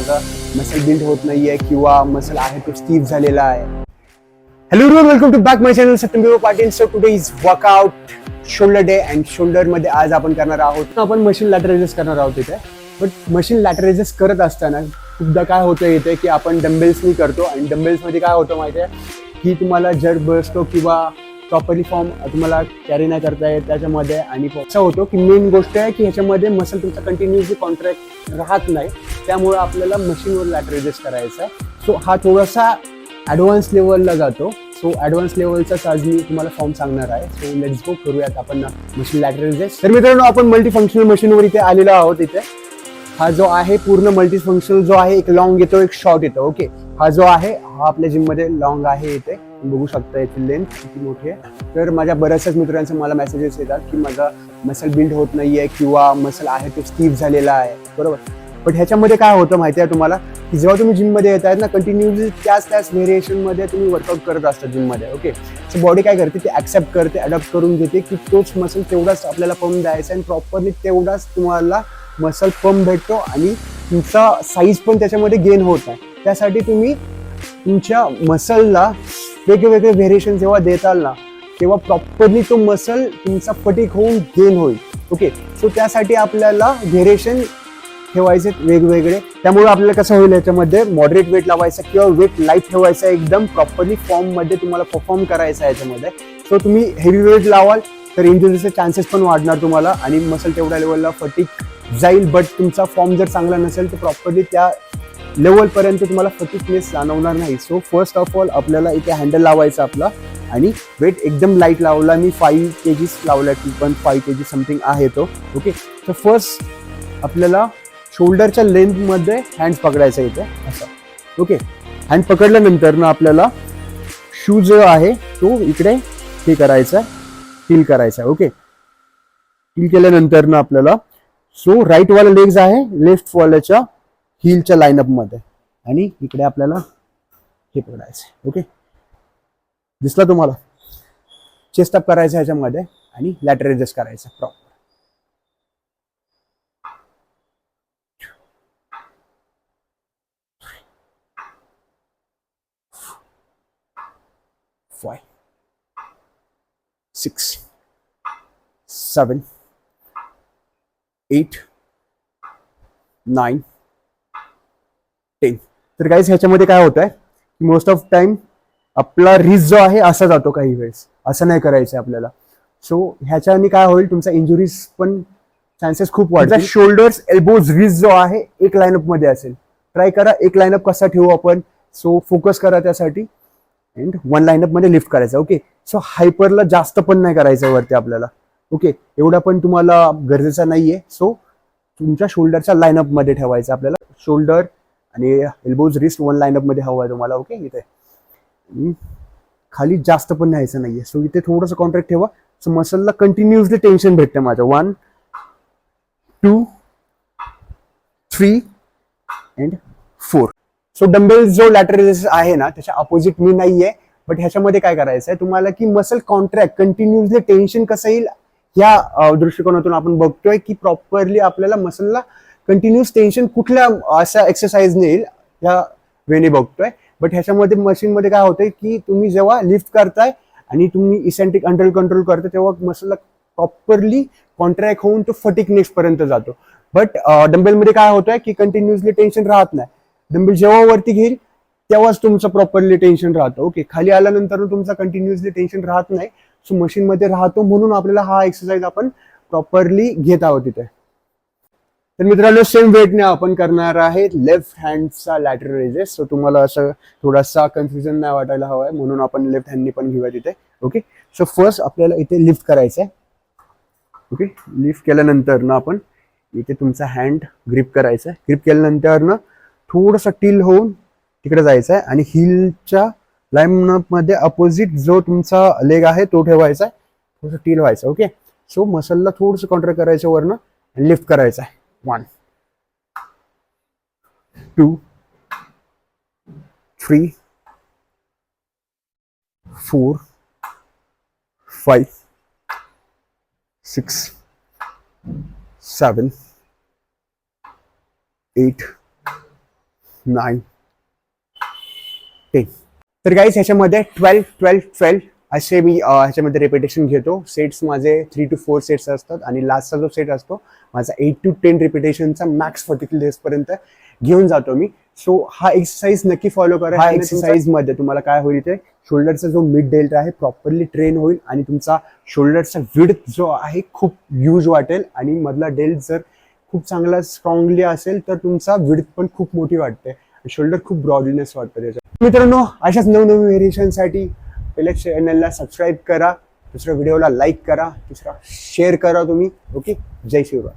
माझा muscle build होत नाहीये किंवा मसल आहे तो स्टीफ झालेला आहे. Hello everyone, welcome to back my channel Satyam Patil. So today is workout shoulder day and shoulder मध्ये आज आपण करणार आहोत, आपण मशीन लॅटर रेजेस करणार आहोत इथे. बट मशीन लॅटर रेजेस करत असताना खूपदा काय होतं इथे की आपण डंबेल्सनी करतो आणि डंबेल्स मध्ये काय होतं माहिती आहे की तुम्हाला जर्क बसतो किंवा प्रॉपरली फॉर्म तुम्हाला कॅरी नाही करता येत त्याच्यामध्ये. आणि असं होतो की मेन गोष्ट आहे की ह्याच्यामध्ये मसल तुमचा कंटिन्युअसली कॉन्ट्रॅक्ट राहत नाही, त्यामुळे आपल्याला मशीनवर लॅटर रेजेस करायचा आहे. सो हा थोडासा ॲडव्हान्स लेवलला जातो. सो ॲडव्हान्स लेवलचाच आज मी तुम्हाला फॉर्म सांगणार आहे. सो लेट्स गो, करूयात आपण मशीन लॅटर रेजेस. तर मित्रांनो, आपण मल्टी फंक्शनल मशीनवर इथे आलेलो आहोत. इथे हा जो आहे पूर्ण मल्टी फंक्शनल जो आहे, एक लॉंग येतो एक शॉर्ट येतो. ओके, हा जो आहे हा आपल्या जिम मध्ये लॉंग आहे. इथे बघू शकता याची लेंथ किती मोठी आहे. तर माझ्या बऱ्याचशाच मित्रांचे मला मेसेजेस येतात की माझा मसल बिल्ड होत नाहीये किंवा मसल आहे तो स्टीफ झालेला आहे, बरोबर. बट ह्याच्यामध्ये काय होतं माहिती आहे तुम्हाला की जेव्हा तुम्ही जिममध्ये येत आहेत ना, कंटिन्युअसली त्याच व्हेरिएशनमध्ये तुम्ही वर्कआउट करत असता जिममध्ये. ओके, सो बॉडी काय करते, ती ॲक्सेप्ट करते, अडॉप्ट करून घेते की तोच मसल तेवढाच आपल्याला पंप द्यायचा आणि प्रॉपरली तेवढाच तुम्हाला मसल पंप भेटतो आणि तुमचा साईज पण त्याच्यामध्ये गेन होत आहे. त्यासाठी तुम्ही तुमच्या मसलला वेगवेगळे व्हेरिएशन जेव्हा देताल ना, तेव्हा प्रॉपरली तो मसल तुमचा फटीक होऊन गेन होईल. ओके, सो त्यासाठी आपल्याला व्हेरिएशन ठेवायचे वेगवेगळे. त्यामुळे आपल्याला कसं होईल, याच्यामध्ये मॉडरेट वेट लावायचं किंवा वेट लाईट ठेवायचं, एकदम प्रॉपरली फॉर्ममध्ये तुम्हाला परफॉर्म करायचं आहे याच्यामध्ये. सो तुम्ही हेवी वेट लावाल तर इंजुरीचे चान्सेस पण वाढणार तुम्हाला आणि मसल तेवढ्या लेवलला फटीक जाईल. बट तुमचा फॉर्म जर चांगला नसेल तर प्रॉपरली त्या लेवलपर्यंत तुम्हाला फटीकनेस जाणवणार नाही. सो फर्स्ट ऑफ ऑल आपल्याला इथे हँडल लावायचा आपला आणि वेट एकदम लाईट लावला. मी 5 kgs लावला, 2.5 kg समथिंग आहे तो. ओके, सो फर्स्ट आपल्याला शोल्डरच्या लेंथमध्ये हँड पकडायचा इथे असं. ओके, हँड पकडल्यानंतर ना आपल्याला शू जो आहे तो इकडे हे करायचा, हील करायचा. ओके, हील केल्यानंतर ना आपल्याला सो राईट वाला लेग्स आहे लेफ्ट वाल्याच्या हीलच्या लाईनअप मध्ये आणि इकडे आपल्याला हे पकडायचं. ओके, दिसला तुम्हाला? चेस्ट अप करायचं ह्याच्यामध्ये आणि लॅटर रेजेस करायचं प्रॉपर. 5 6 7 8 9 10. तर गाईज ह्याच्यामध्ये काय होत आहे की मोस्ट ऑफ टाइम आपला रिस्क जो आहे असा जातो, काही वेळेस असं नाही करायचं आपल्याला. सो ह्याच्याने काय होईल, तुमचा इंजुरीज पण चान्सेस खूप वाढतात. शोल्डर्स, एल्बोज, रिस्ट जो आहे एक लाईनअप मध्ये असेल. ट्राय करा एक लाईनअप कसा ठेवू आपण. सो फोकस करा त्यासाठी अँड वन लाईनअप मध्ये लिफ्ट करायचं. ओके, सो हायपरला जास्त पण नाही करायचं वरती आपल्याला. ओके, एवढा पण तुम्हाला गरजेचा नाहीये. सो तुमच्या शोल्डरच्या लाईनअप मध्ये ठेवायचं आपल्याला. शोल्डर आणि एल्बोज, रिस्ट वन लाईनअप मध्ये हवा आहे तुम्हाला. ओके, इथे खाली जास्त पण न्यायचं नाहीये. सो इथे थोडंसं कॉन्ट्रॅक्ट ठेवा. सो मसलला कंटिन्युअसली टेन्शन भेटते माझं. 1 2 3 अँड 4. सो डंबेल जो लॅटर रेजेस आहे ना, त्याच्या अपोजिट मी नाहीये. बट ह्याच्यामध्ये काय करायचं आहे तुम्हाला की मसल कॉन्ट्रॅक्ट कंटिन्युअसली टेन्शन कसं येईल ह्या दृष्टिकोनातून आपण बघतोय की प्रॉपरली आपल्याला मसलला कंटिन्युअस टेन्शन कुठल्या अशा एक्सरसाइजने येईल ह्या वेने बघतोय. बट ह्याच्यामध्ये मशीनमध्ये काय होतंय की तुम्ही जेव्हा लिफ्ट करताय आणि तुम्ही इसेंट्रिक अंडर कंट्रोल करताय तेव्हा मसलला प्रॉपरली कॉन्ट्रॅक्ट होऊन तो फटीकनेस पर्यंत जातो. बट डंबेलमध्ये काय होतंय की कंटिन्युअसली टेन्शन राहत नाही. डंबेल जेव्हा वरती घेईल तेव्हाच तुमचं प्रॉपरली टेन्शन राहतं. ओके, खाली आल्यानंतर तुमचा कंटिन्युअसली टेन्शन राहत नाही. सो मशीनमध्ये राहतो म्हणून आपल्याला हा एक्सरसाइज आपण प्रॉपरली घेत आहोत तिथे. तर मित्रांनो, सेम वेटने आपण करणार आहे लेफ्ट हँडचा लॅटर रेजेस. सो तुम्हाला असं थोडासा कन्फ्युजन नाही वाटायला हवा आहे म्हणून आपण लेफ्ट हँडनी पण घेऊया तिथे. ओके, सो फर्स्ट आपल्याला इथे लिफ्ट करायचं आहे. ओके, लिफ्ट केल्यानंतर ना आपण इथे तुमचा हँड ग्रिप करायचा आहे. ग्रिप केल्यानंतर ना थोडंसं टिल होऊन तिकडे जायचं आहे आणि हीलच्या लाईनअप मध्ये अपोजिट जो तुमचा लेग आहे तो ठेवायचा आहे. थोडंसं टिल व्हायचं. ओके, सो मसलला थोडंसं कॉन्ट्रॅक्ट करायचं वरनं आणि लिफ्ट करायचं आहे. 1 2 3 4 5 6 7 8 9 10. तर गाईज ह्याच्यामध्ये 12 12 12 असे मी ह्याच्यामध्ये रिपिटेशन घेतो. सेट्स माझे 3 to 4 सेट्स असतात आणि लास्टचा जो सेट असतो माझा 8 to 10 रिपिटेशनचा मॅक्स पर्टिक्युलर डेजपर्यंत घेऊन जातो मी. सो हा एक्सरसाइज नक्की फॉलो करा. हा एक्सरसाइज मध्ये तुम्हाला काय होईल ते शोल्डरचा जो मिड डेल्ट आहे प्रॉपरली ट्रेन होईल आणि तुमचा शोल्डरचा विड्थ जो आहे खूप ह्यूज वाटेल आणि मधला डेल्ट जर खूप चांगला स्ट्रॉंगली असेल तर तुमचा विड्थ पण खूप मोठी वाटते. शोल्डर खूप ब्रॉडनेस वाटतं त्याच्यात. मित्रांनो, अशाच नवनवीन व्हेरिएशनसाठी पहिल्या चॅनलला सबस्क्राईब करा, दुसऱ्या व्हिडिओला लाईक करा, दुसरा शेअर करा तुम्ही. ओके, जय शिवराय.